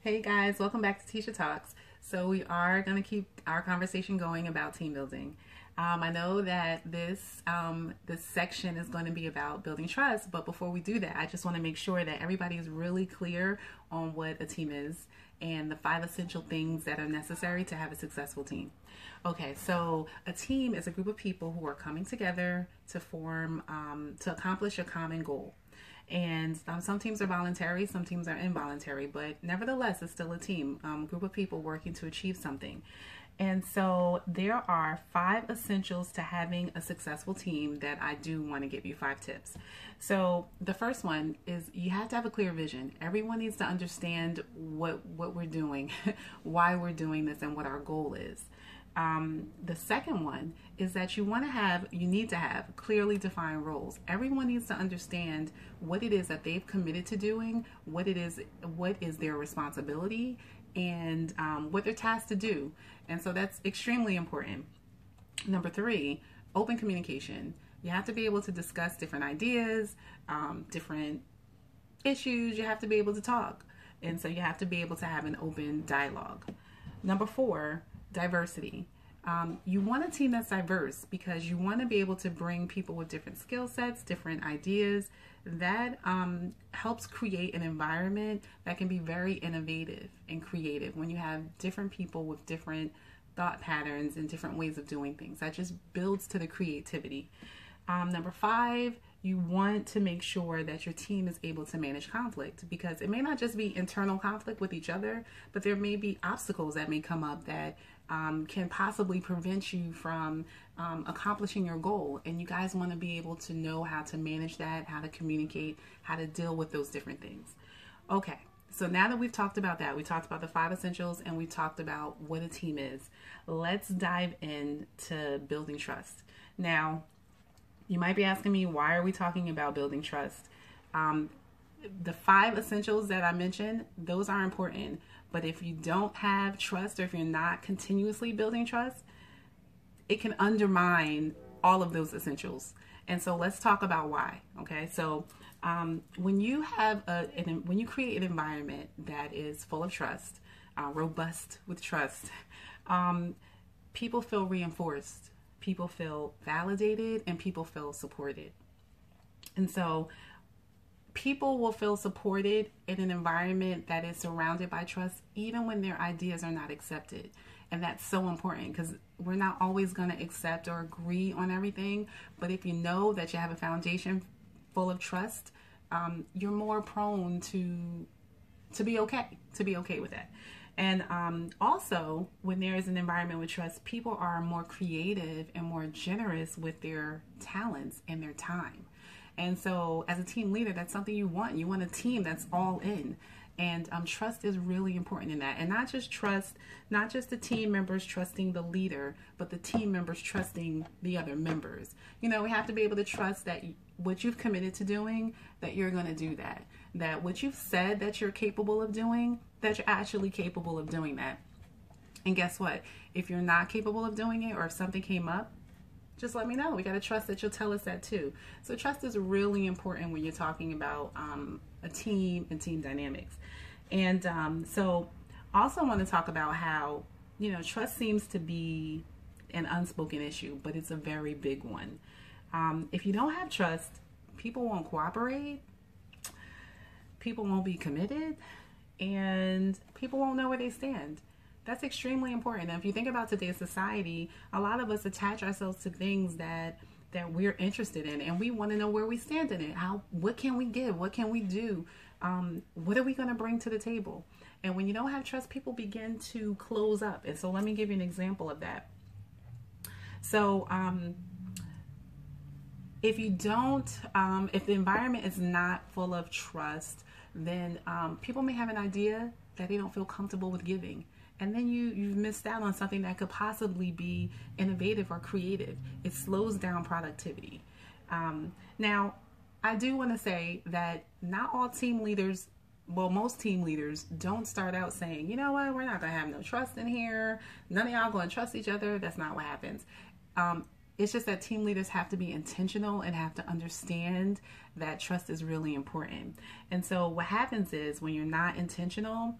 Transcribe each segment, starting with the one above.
Hey guys, welcome back to Tisha Talks. So we are going to keep our conversation going about team building. I know that this section is going to be about building trust, but before we do that, I just want to make sure that everybody is really clear on what a team is and the 5 essential things that are necessary to have a successful team. Okay, so a team is a group of people who are coming together to to accomplish a common goal. And some teams are voluntary, some teams are involuntary, but nevertheless, it's still a team, group of people working to achieve something. And so there are 5 essentials to having a successful team that I do want to give you 5 tips. So the first one is you have to have a clear vision. Everyone needs to understand what we're doing, why we're doing this, and what our goal is. The second one is that you need to have clearly defined roles. Everyone needs to understand what it is that they've committed to doing, what is their responsibility, and what they're tasked to do. And so that's extremely important. Number 3, open communication. You have to be able to discuss different ideas, different issues. You have to be able to talk. And so you have to be able to have an open dialogue. Number 4, diversity. You want a team that's diverse because you want to be able to bring people with different skill sets, different ideas. That helps create an environment that can be very innovative and creative when you have different people with different thought patterns and different ways of doing things. That just builds to the creativity. Number 5, you want to make sure that your team is able to manage conflict, because it may not just be internal conflict with each other, but there may be obstacles that may come up that can possibly prevent you from accomplishing your goal. And you guys want to be able to know how to manage that, how to communicate, how to deal with those different things. Okay, so now that we've talked about that, we talked about the 5 essentials and we talked about what a team is. Let's dive into building trust. Now, you might be asking me, why are we talking about building trust? The 5 essentials that I mentioned, those are important. But if you don't have trust, or if you're not continuously building trust, it can undermine all of those essentials. And so let's talk about why. Okay, so when you create an environment that is full of trust, robust with trust, people feel reinforced, people feel validated, and people feel supported. And so people will feel supported in an environment that is surrounded by trust, even when their ideas are not accepted. And that's so important, because we're not always going to accept or agree on everything. But if you know that you have a foundation full of trust, you're more prone to be okay with that. And also, when there is an environment with trust, people are more creative and more generous with their talents and their time. And so as a team leader, that's something you want. You want a team that's all in. And trust is really important in that. And not just the team members trusting the leader, but the team members trusting the other members. You know, we have to be able to trust that what you've committed to doing, that you're going to do that. That what you've said that you're capable of doing, that you're actually capable of doing that. And guess what? If you're not capable of doing it, or if something came up, just let me know. We got to trust that you'll tell us that too. So trust is really important when you're talking about a team and team dynamics. And so also want to talk about how, trust seems to be an unspoken issue, but it's a very big one. If you don't have trust, people won't cooperate, people won't be committed, and people won't know where they stand. That's extremely important. Now, if you think about today's society, a lot of us attach ourselves to things that we're interested in, and we want to know where we stand in it. What can we give? What can we do? What are we going to bring to the table? And when you don't have trust, people begin to close up. And so let me give you an example of that. So if the environment is not full of trust, then people may have an idea that they don't feel comfortable with giving. And then you've missed out on something that could possibly be innovative or creative. It slows down productivity. Now, I do want to say that not all team leaders, most team leaders don't start out saying, you know what, we're not going to have no trust in here. None of y'all going to trust each other. That's not what happens. It's just that team leaders have to be intentional and have to understand that trust is really important. And so what happens is when you're not intentional,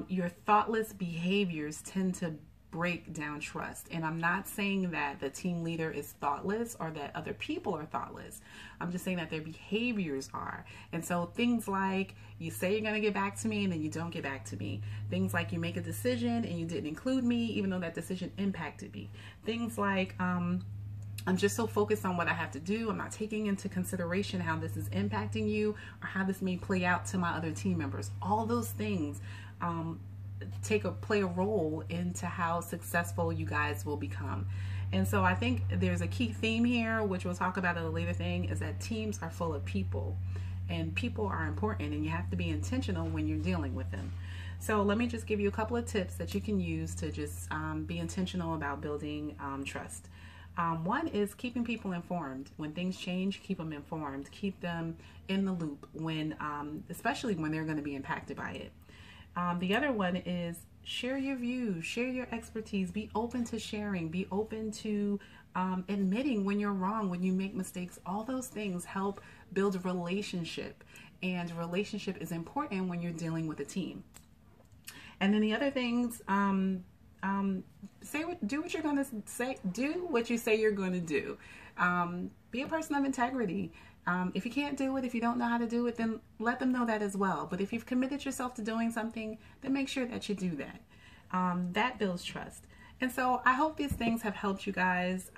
your thoughtless behaviors tend to break down trust. And I'm not saying that the team leader is thoughtless or that other people are thoughtless. I'm just saying that their behaviors are. And so things like you say you're going to get back to me and then you don't get back to me. Things like you make a decision and you didn't include me even though that decision impacted me. Things like I'm just so focused on what I have to do. I'm not taking into consideration how this is impacting you or how this may play out to my other team members. All those things play a role into how successful you guys will become. And so I think there's a key theme here, which we'll talk about at a later thing, is that teams are full of people and people are important and you have to be intentional when you're dealing with them. So let me just give you a couple of tips that you can use to just be intentional about building trust. One is keeping people informed. When things change, keep them informed. Keep them in the loop when, especially when they're going to be impacted by it. The other one is share your views, share your expertise, be open to sharing, be open to admitting when you're wrong, when you make mistakes. All those things help build a relationship, and relationship is important when you're dealing with a team. And then the other things, do what you're going to say, do what you say you're going to do. Be a person of integrity. If you can't do it, if you don't know how to do it, then let them know that as well. But if you've committed yourself to doing something, then make sure that you do that. That builds trust. And so I hope these things have helped you guys.